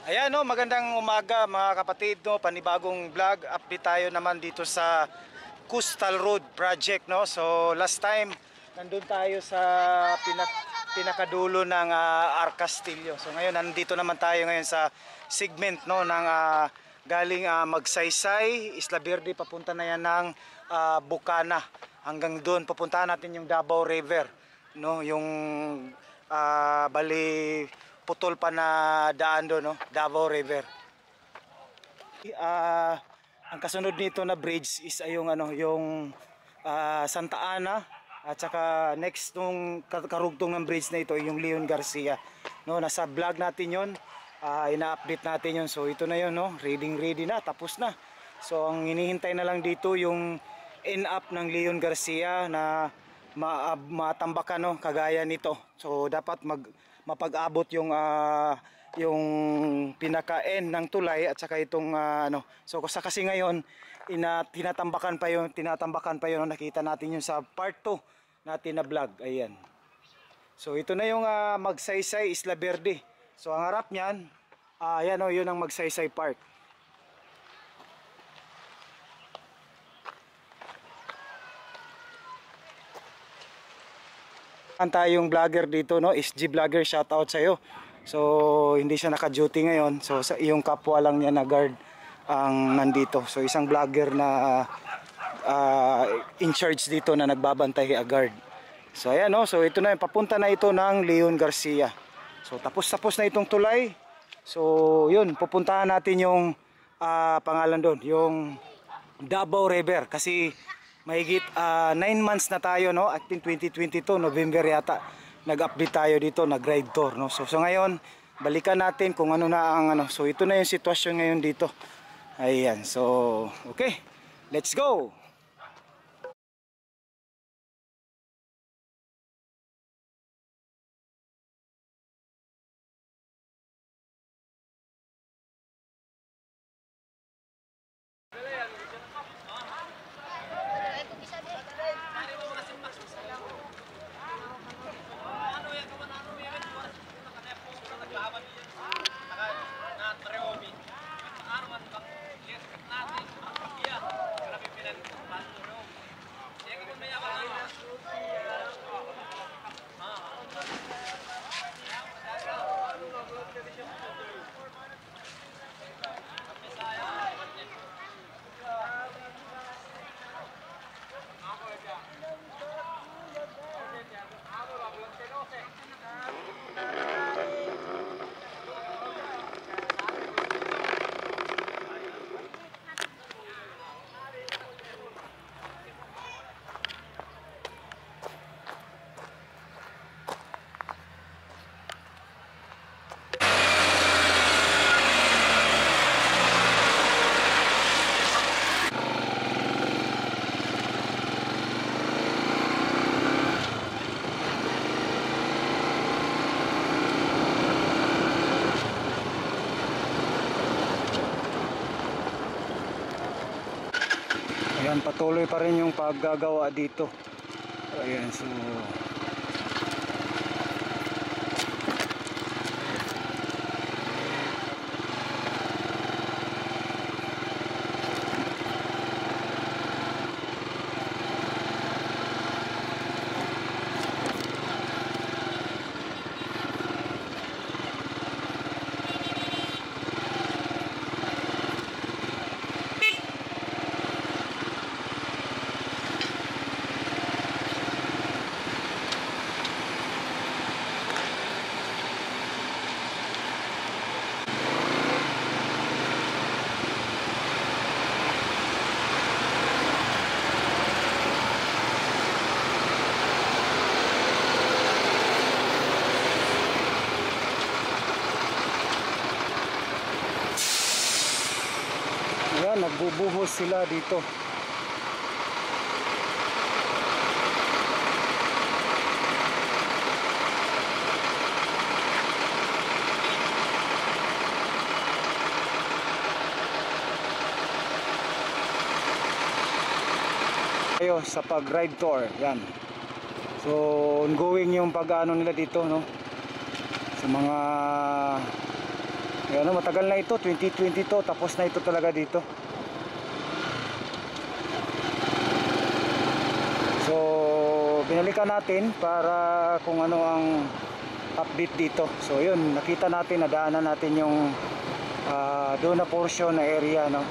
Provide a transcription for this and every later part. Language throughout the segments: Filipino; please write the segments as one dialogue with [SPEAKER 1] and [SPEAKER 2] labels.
[SPEAKER 1] Ayan no, magandang umaga mga kapatid no, panibagong vlog. Update tayo naman dito sa Coastal Road Project no. So last time nandun tayo sa pinakadulo ng Arcastillo. So ngayon nandito naman tayo ngayon sa segment no ng galing Magsaysay, Isla Verde, papunta na yan ng Bukana. Hanggang doon pupuntahan natin yung Davao River no, yung bali putol pa na daan doon no, Davao River. Ang kasunod nito na bridge is yung yung Santa Ana, at saka next nung karugtong ng bridge na ito yung Leon Garcia no. Nasa vlog natin yon, ina-update natin yon. So ito na yon no, ready na, tapos na. So ang hinihintay na lang dito yung end up ng Leon Garcia na matambakan no, kagaya nito. So dapat mapag-abot yung pinaka-end ng tulay at saka itong so kasi ngayon tinatambakan pa yun nakita natin yun sa part 2 natin na vlog. Ayan. So ito na yung Magsaysay, Isla Verde. So ang harap niyan, ayan o, yun ang Magsaysay Park. Tayong vlogger dito no, SG Vlogger, shout out sa iyo. So hindi siya naka-duty ngayon. So sa iyong kapwa lang niya na guard ang nandito. So isang vlogger na in charge dito na nagbabantay a guard. So ayan no, so ito na, papunta na ito ng Leon Garcia. So tapos na itong tulay. So yun, pupuntahan natin yung pangalan doon, yung Davao River, kasi mahigit 9 months na tayo no, at 2022 November yata nag-update tayo dito, nag-ride tour no. So ngayon balikan natin kung ano na ang so ito na yung sitwasyon ngayon dito. Ayan, so okay, let's go. Ayan, patuloy pa rin yung paggagawa dito. Ayan, so ayan, nagbubuhos sila dito. Ayo sa pag-ride tour, yan. So ongoing yung pag-ano nila dito no, sa mga Ano, matagal na ito, 2022, tapos na ito talaga dito. So, binalikan natin para kung ano ang update dito. So, yun, nakita natin, nadaanan natin yung doon na portion na area, no.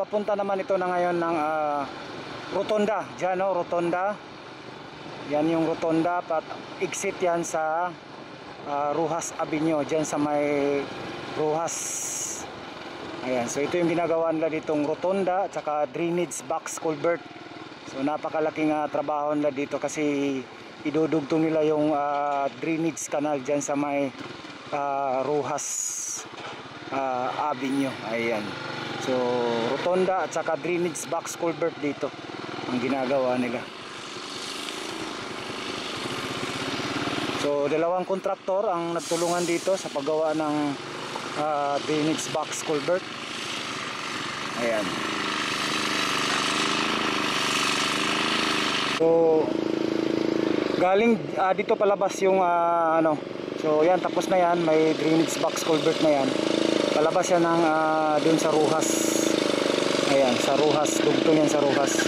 [SPEAKER 1] Papunta naman ito na ngayon ng Rotonda, dyan, no, Rotonda. Yan yung Rotonda, pat exit yan sa Rojas Avenue, dyan sa may Rojas. Ayan, so ito yung ginagawa nila ditong Rotonda at saka drainage box culvert. So napakalaking trabaho nila dito kasi idudugtong nila yung drainage canal dyan sa may Rojas Avenue. Ayan, so Rotonda at saka drainage box culvert dito ang ginagawa nila. So dalawang kontraktor ang nagtulungan dito sa paggawa ng drainage box culvert. Ayan. So galing dito palabas yung ano. So yan, tapos na yan, may drainage box culvert na yan. Palabas yan ng dun sa Rojas. Ayan, sa Rojas, dugtong yan sa Rojas.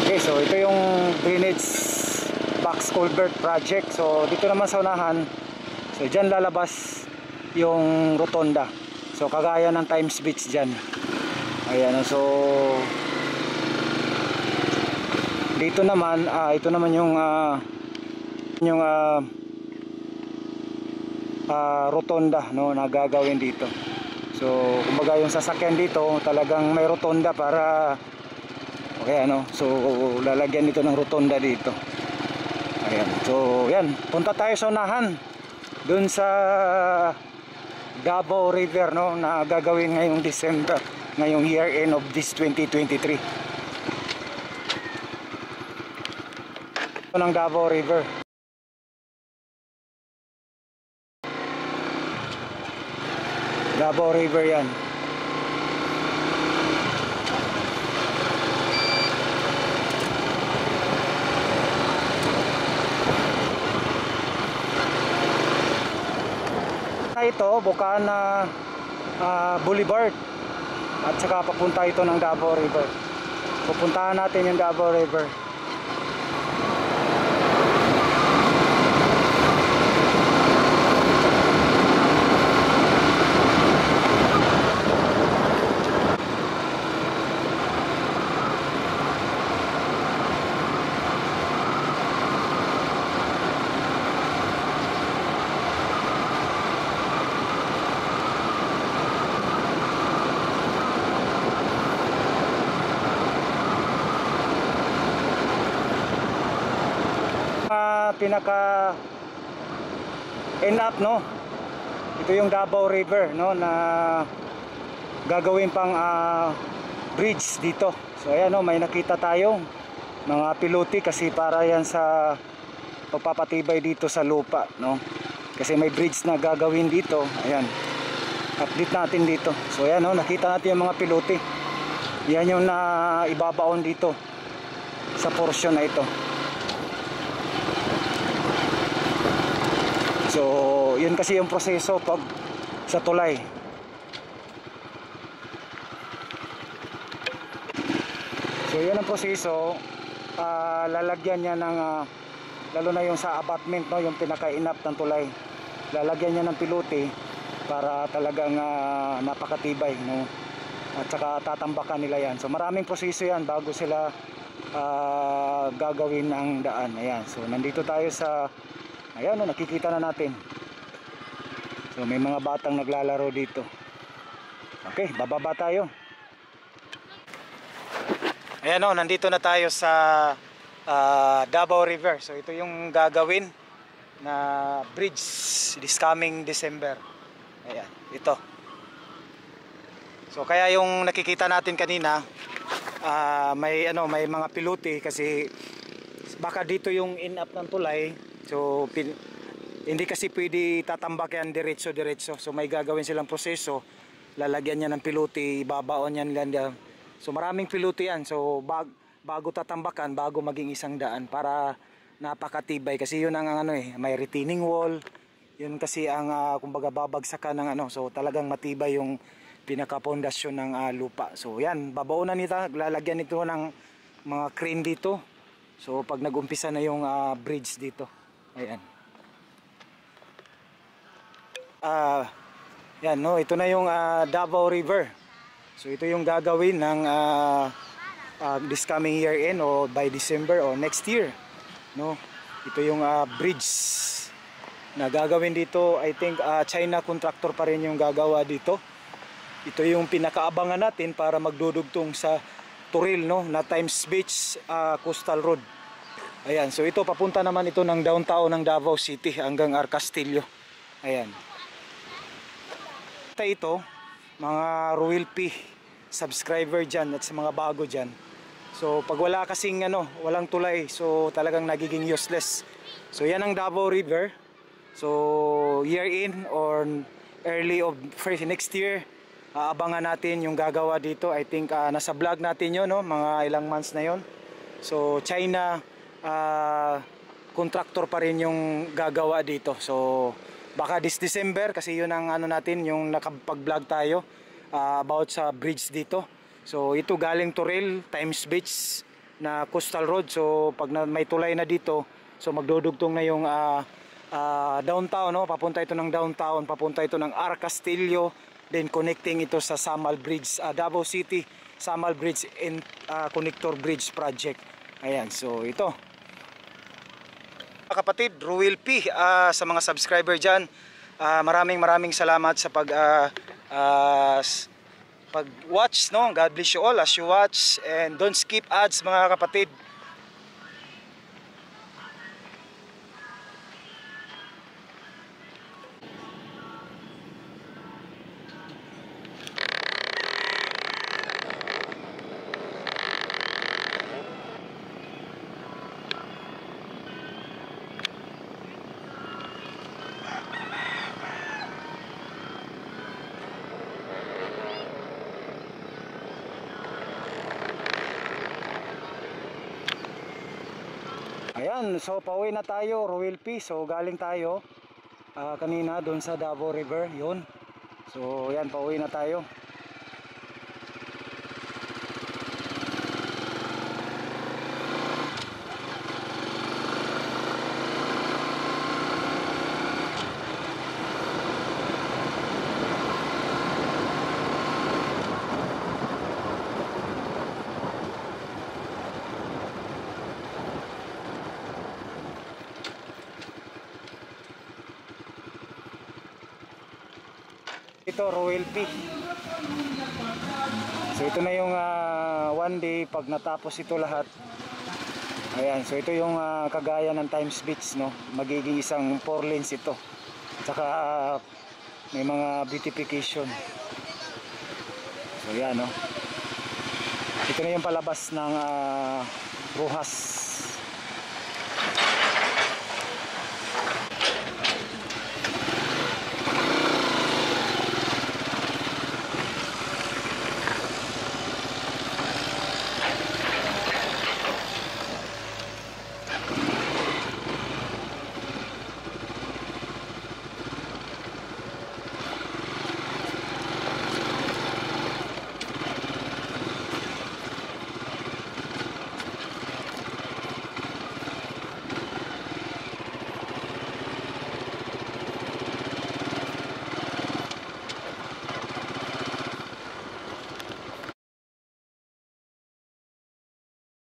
[SPEAKER 1] Okay, so ito yung drainage box culvert project. So dito naman sa unahan, so dyan lalabas yung Rotonda. So kagaya ng Times Beach dyan. Ayan, so dito naman ito naman yung Rotonda, no, na gagawin dito. So kumbaga yung sasakyan dito talagang may rotonda para okay, ano, so lalagyan dito ng rotonda dito. Ayan, so yan, punta tayo sa unahan dun sa Davao River, no, na gagawin ngayong December, ngayong year end of this 2023. Ito ng Davao River. Davao River yan. Ito Bukana Boulevard at saka papunta ito ng Davao River. Pupuntahan natin yung Davao River. Pinaka end up, no, ito yung Davao River, no, na gagawin pang bridge dito. So ayan, no, may nakita tayo mga pilote kasi para yan sa pagpapatibay dito sa lupa, no, kasi may bridge na gagawin dito. Ayan, update natin dito. So ayan, no, nakita natin yung mga pilote. Yan yung na ibabaon dito sa portion na ito. So yun kasi yung proseso pag sa tulay. So yun ang proseso, lalagyan niya ng lalo na yung sa abutment, no, yung pinaka-inap ng tulay, lalagyan niya ng pilote para talagang napakatibay, no, at saka tatambakan nila yan. So maraming proseso yan bago sila gagawin ng daan. Ayan, so nandito tayo sa, ayan, no, nakikita na natin. So may mga batang naglalaro dito. Okay, bababa tayo. Ayan, no, nandito na tayo sa Davao River. So ito yung gagawin na bridge this coming December. Ayan, ito. So kaya yung nakikita natin kanina, may mga pilote kasi baka dito yung in-up ng tulay. So hindi kasi pwede tatambak yan diretso-diretso. So may gagawin silang proseso. Lalagyan niya ng pilote, babaon yan ganda. So maraming pilote yan. So bago tatambakan, bago maging isang daan para napakatibay kasi yun ang ano may retaining wall. Yun kasi ang kumbaga babagsakan ng ano. So talagang matibay yung pinaka-pundasyon ng lupa. So yan, babaunan nito, lalagyan nito ng mga crane dito. So pag nag-umpisa na yung bridge dito. Ayan. Yan no, ito na yung Davao River. So ito yung gagawin ng this coming year end o by December o next year, no. Ito yung bridge na gagawin dito. I think China contractor pa rin yung gagawa dito. Ito yung pinakaabangan natin para magdudugtong sa Turil, no, na Times Beach Coastal Road. Ayan, so ito papunta naman ito ng downtown ng Davao City hanggang Arcastillo. Ayan. Ito mga Royal P subscriber dyan at sa mga bago dyan. So pag wala kasing walang tulay, so talagang nagiging useless. So yan ang Davao River. So year in or early of next year, aabangan natin yung gagawa dito. I think nasa vlog natin yun, no? Mga ilang months na yon. So China contractor pa rin yung gagawa dito. So baka this December, kasi yun ang natin, yung nakapag-vlog tayo about sa bridge dito. So ito galing Turil, Times Beach na Coastal Road. So pag may tulay na dito, so magdudugtong na yung downtown, no? Papunta ito ng downtown, papunta ito ng Arcastillo, then connecting ito sa Samal Bridge, Davao City Samal Bridge and Connector Bridge Project. Ayan, so ito. Kapatid, Ruel P, sa mga subscriber dyan, maraming salamat sa pag-watch, no? God bless you all as you watch, and don't skip ads mga kapatid. Ayan, so pauwi na tayo, Royal P. So galing tayo kanina doon sa Davao River, yun. So yan, pauwi na tayo. Ito, Royal P. So ito na yung one day pag natapos ito lahat. Ayan, so ito yung kagaya ng Times Beach, no? Magiging isang 4 lanes ito. Tsaka may mga beautification. So yan, no? Ito na yung palabas ng Rojas.